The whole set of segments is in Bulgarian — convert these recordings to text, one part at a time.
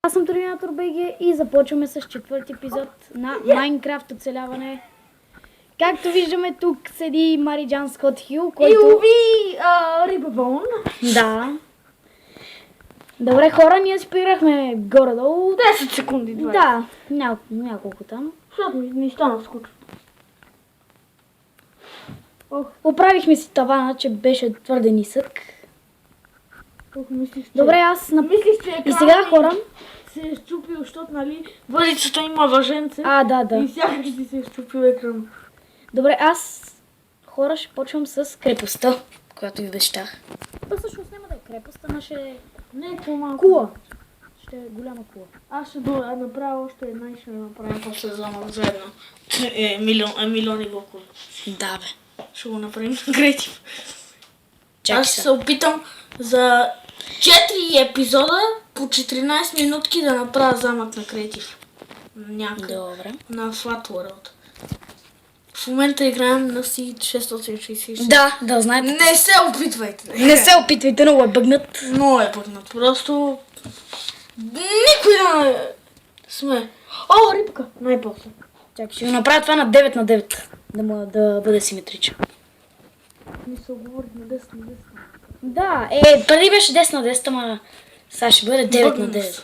Аз съм Терминатор БГ и започваме с четвърти епизод на Майнкрафт оцеляване. Както виждаме, тук седи Мариджан Скот Хил, който... И уби Рибабон. Да. Добре, хора, ние спирахме горе-долу. 10 секунди, 20. Да, няколко там. Защото ми стана скучно. Оправихме си тавана, че беше твърде нисък. Мислих, че... Добре, аз... Мислих, че И сега, хора... се е щупил, защото, нали, въдицата има въженце. Да. И сякаш си се е щупил екран. Добре, аз... Хора, ще почвам с крепостта, която ви обещах. Това всъщност няма да е крепостта, но ще е... Не е по-малко. Кула. Ще е голяма кула. Аз ще направя още една и ще направя после замък заедно. Милиони блокове. Да, бе. Ще го направим на креатив. Чакай Аз ще се опитам за 4 епизода по 14 минутки да направя замък на креатив. Някъде. Добре. На Flat World. В момента играем на C666. Да, знаете. Не се опитвайте. Не се опитвайте, много е бъгнат. Много е бъгнат. Просто... Никой да сме. О, рибка! Най-после. Чакай, ще го направя това на 9 на 9. Да бъде симетричен. Не се оговорих на 10 на 10. Да, преди беше 10 на 10, ама сега ще бъде 9 на 9.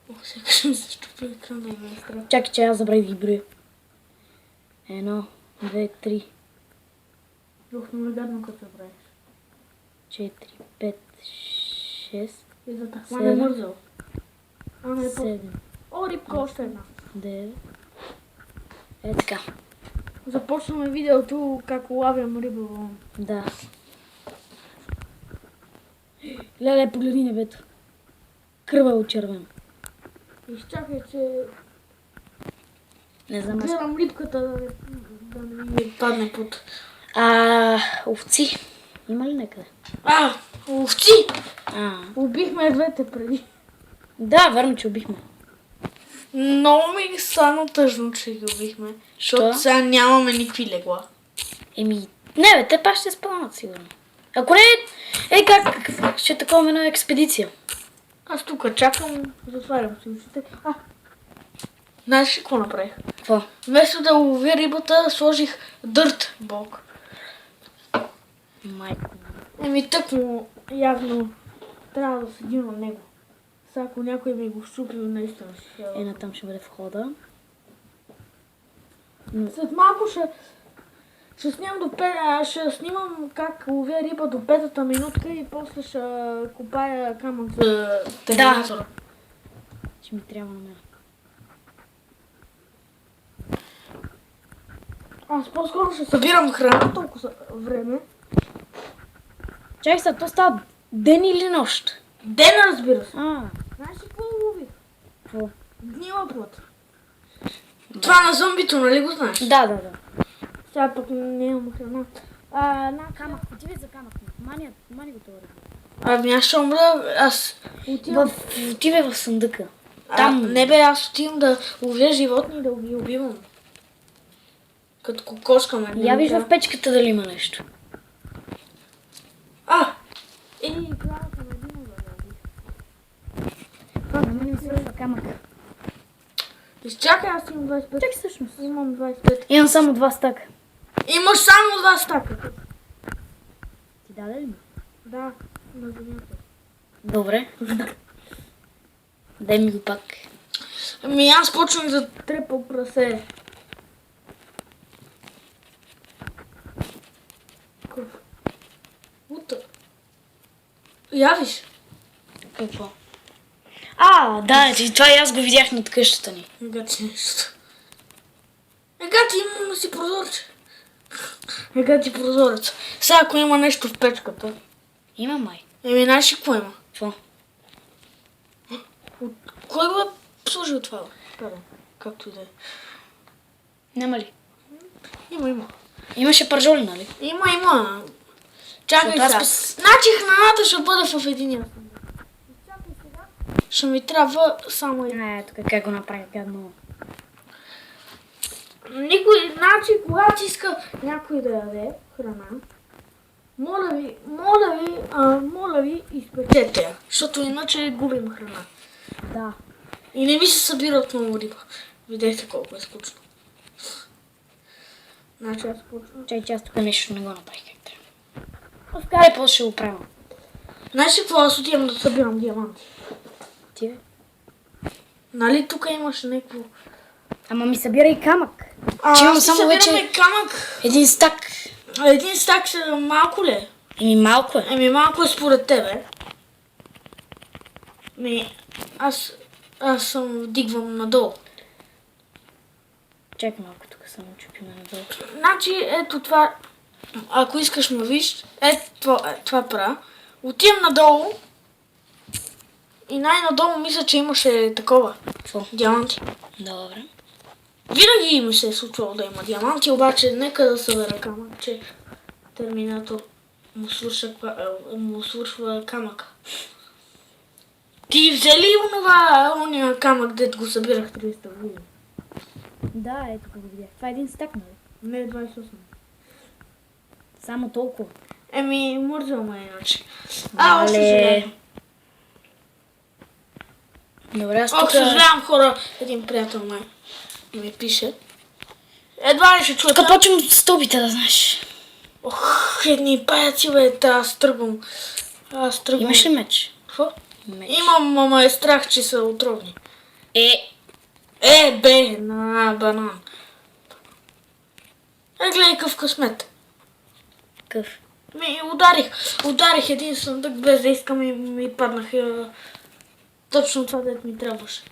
О, сега ще ми се щупи екрана и ме е страх. Чакай, че аз забравих да ги броя. 1, 2, 3, Друг много гадно като я правиш. 4, 5, 6, И за такова не мързал. Не е 7, О, рибка, още една. 9. Е така. Започваме видеото как улавям риба. Да. Леле, погледни небето. Кръвало червено. Изчакай, че Не знам аз. гледам рибката да не ми падне под... Овци. Има ли някъде? Овци! Убихме двете преди. Да, верно, че убихме. Много ми стана тъжно, че ги убихме. Защото сега нямаме никакви легла. Не бе, те пак ще спълнат сигурно. Ако не, как ще такова на експедиция? Аз тук чакам, затварям си ушите. Знаеш ли какво направих? Какво? Вместо да ловя рибата, сложих дърт блок. Майко. Тъкмо явно трябва да седим на него. Сега ако някой ми го щупил, наистина ще... Натам ще бъде входа. След малко ще снимам ще снимам как ловя риба до 5-та минутка и после ще копая камък за терминатора. Ще ми трябва на мен. Аз по-скоро ще събирам храна толкова време. Чакай сега, то става ден или нощ? Ден, разбира се. Знаеш ли какво лових? Какво? Гнила плът. Това на зомбито, нали го знаеш? Да. Сега пък не имам храна. Камък, отивай за камък. Мани го това. Аз ще умра, аз отивам. Отивай в съндъка. Не бе, аз отивам да ловя животни и да ги убивам. Като кокошка ме. Я виж в печката дали има нещо. Главата на един На мен ми свършва камък. Изчакай, аз имам 25. Чакай всъщност. Имам 25. Имам само 2 стака. Имаш само 2 стака. Ти даде ли ми? Да, на земята. Добре. Дай ми го пак. Аз почвам да трепа прасе. Явиш? Какво? Да, това и аз го видях над къщата ни. Гати нещо. Гати, имаме си прозорче. Гати прозорец. Сега ако има нещо в печката. Има май. Знаеш ли какво има? Какво? Кой го е служил това? Както и да е. Няма ли? Има. Имаше пържоли, нали? Има. Чакай сега. Значи храната ще бъде в единия. Чакай сега. Ще ми трябва само един. Тук как го направи гадно. Никой, когато иска някой да яде храна, моля ви, изпечете я, защото иначе губим храна. Да. И не ми се събират много риба. Видете колко е скучно. Значи аз почвам. Чай, аз тук нещо не го направих как трябва. Вкарай, после ще го правим. Знаеш ли какво, аз отивам да събирам диаманти. Ти бе? Нали тук имаше някакво... Ама ми събирай камък. Аз имам ще само събираме вече камък. един стак. Един стак малко ли е? Малко е. Малко е според тебе. Аз съм вдигвам надолу. Чакай малко, тук съм чупим надолу. Значи, ето това. Ако искаш ме виж, това правя. Отивам надолу. И най-надолу мисля, че имаше такова. Какво? Диаманти. Добре. Винаги ми се е случвало да има диаманти, обаче нека да събера камък, че Терминатор му свършва камъка. Ти взе ли ония камък, дето го събирах 300 години? Да, ето го видях. Това е един стак, нали? Не, 28. Само толкова. Мързал ме иначе. Мале. Съжалявам. Добре, аз тук... Съжалявам, хора. Един приятел ми пише. Едва ли ще чуете. Тук почвам стълбите, да знаеш. Едни паяци, бе, аз тръгвам. Имаш ли меч? Какво? Меч. Имам, ама е страх, че са отровни. Бе, на банан. Гледай какъв късмет. Къв? Ударих един съндък без да искам и ми паднаха точно това, дето ми трябваше.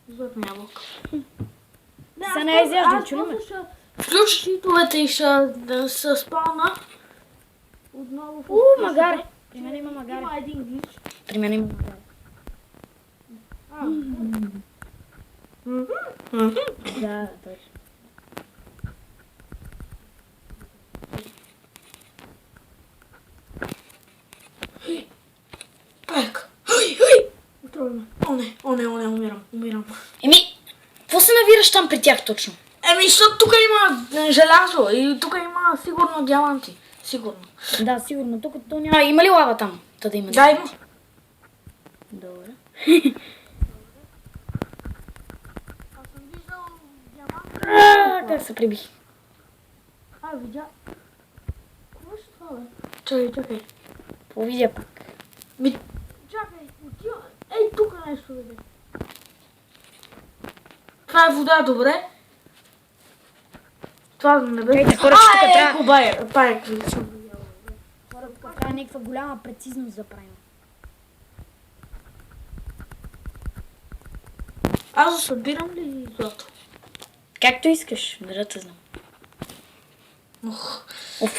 Златна ябълка. Сега не изяждам, чули ме? Включи шитовете и ще се спална. Отново. Магаре. При мен има магаре. Има един глич. При мен има магаре. Да, точно. Пек. Отровна. О не, умирам. Какво се навираш там при тях точно? Защото тук има желязо и тук има сигурно диаманти. Сигурно. Да, сигурно. Тук то няма. Има ли лава там? Да има. Да, има. Добре. Аз съм виждал диаманти. Как се прибих? Видя. Какво ще това, бе? Чакай. Повидя пак. Чакай, отива. Тук нещо видя. Това е вода, добре? Това не бе. Чакайте, хора, че тук трябва... Паек. Хора, тук трябва някаква голяма прецизност да правим. Аз да събирам ли злато? Както искаш, да те знам.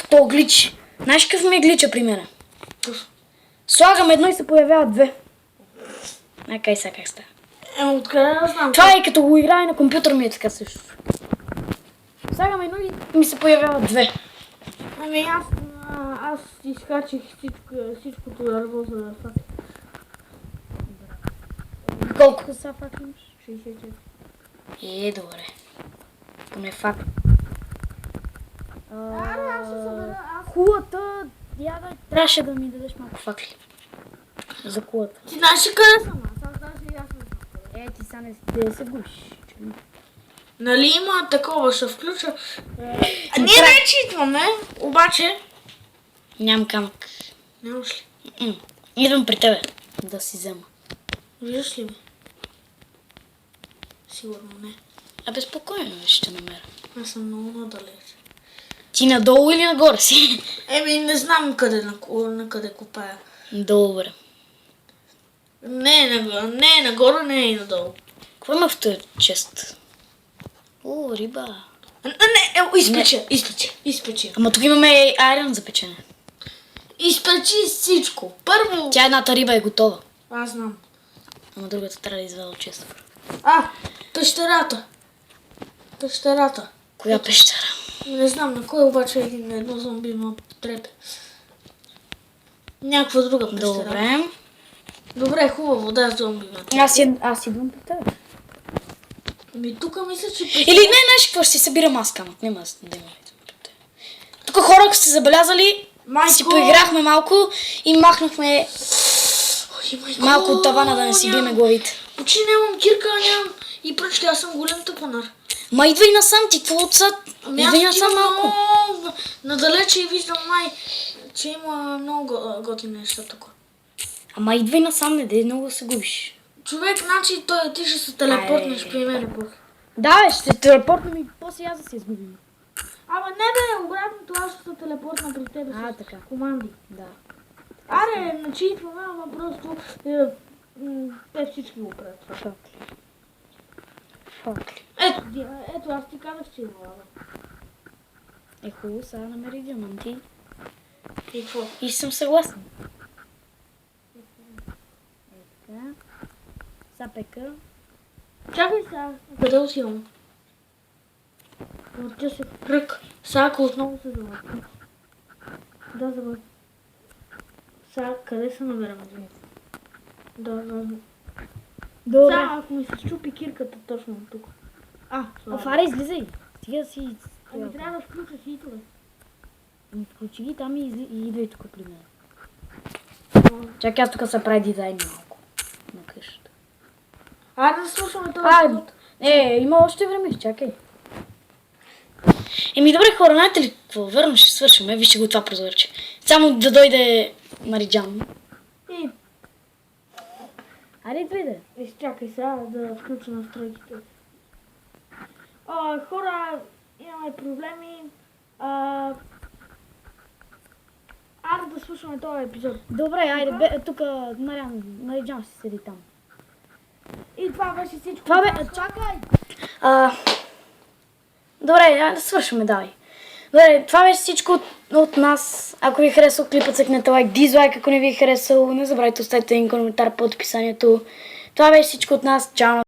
То глич. Знаеш какъв ми е глича при мен? Слагам едно и се появяват две. Кай сега как става? Откъде да знам? Това е като го играе на компютър ми е така също. Слагам едно и ми се появяват две. Аз изкачих всичкото дърво за да факел. Колко са факли имаш? 64. Добре. Поне факли. Аз ще събера. Кулата, трябваше да ми дадеш малко факли. За кулата. Ти знаеш ли къде съм? Аз даже и аз не знам. Ти са не се губиш. Нали има такова, ще включа. Ние не читваме, обаче... Нямам камък. Нямаш ли? Идвам при тебе да си взема. Виждаш ли ме? Сигурно не. Безпокойно ще намеря. Аз съм много надалеч. Ти надолу или нагоре си? Не знам на къде копая. Добре. Не е нагоре, не е и надолу. Какво има в този чест? Риба. Изпече. Ама тук имаме айрон за печене. Изпечи всичко. Първо... Тя едната риба е готова. Аз знам. Ама другата трябва да извада от честа. Пещерата. Коя пещера? Не знам на кой, обаче едно зомби ма трепе. Някаква друга пещера. Добре, хубаво, да, зомби ма. Аз идвам при тебе. Тук мисля, че... Или не, знаеш какво, ще си събирам аз камък. Няма да има. Тук хора, ако сте забелязали, Майко! си поиграхме малко и махнахме Ой, майко, малко от тавана да не си биеме главите. Почти нямам кирка, нямам и пръчки, аз съм голям тъпанар. Ма идва и насам, ти какво отсад? Идва и насам малко. много надалече и виждам че има много готини неща тук. Ама идва и насам, не дей много да се губиш. Човек, значи ти ще се телепортнеш при мен после. Да, бе, ще се телепортнем и после аз да се изгубим. Ама не бе, обратното, аз ще се телепортна при тебе А, с така. команди. Да. Аре, начитваме, ама просто те всички го правят. Фак. Фак. Ето, аз ти казах, че има лава. Е, хубаво, сега намери диаманти. И какво? И съм съгласен. Така. Сапека. Чакай сега, къде отивам? Въртя се в кръг. Сега ако отново се завъртя. Да, завъртя. Сега къде се намирам? Да. Добре. Сега ако ми се щупи кирката точно тук. Фара, излизай. Стига да си... Ами трябва да включа хитове. Ами, включи ги там и идвай тук при мен. Чакай, аз тук се прави дизайн малко. На къщата. Айде да слушаме този А, епизод. има още време, чакай. Еми добре хора, знаете ли какво? Верно ще свършим. Вижте го това прозорче. Само да дойде Мариджан. И Айде, идвай да. изчакай сега да включа настройките. Хора, имаме проблеми. Айде да слушаме този епизод. Добре, айде, тук Мариджан си седи там. И това беше всичко. Това бе, чакай! Добре, айде да свършваме, давай. Добре, това беше всичко от нас. Ако ви е харесал клипът, цъкнете лайк, дизлайк, ако не ви е харесал, не забравяйте оставите един коментар под описанието. Това беше всичко от нас. Чао!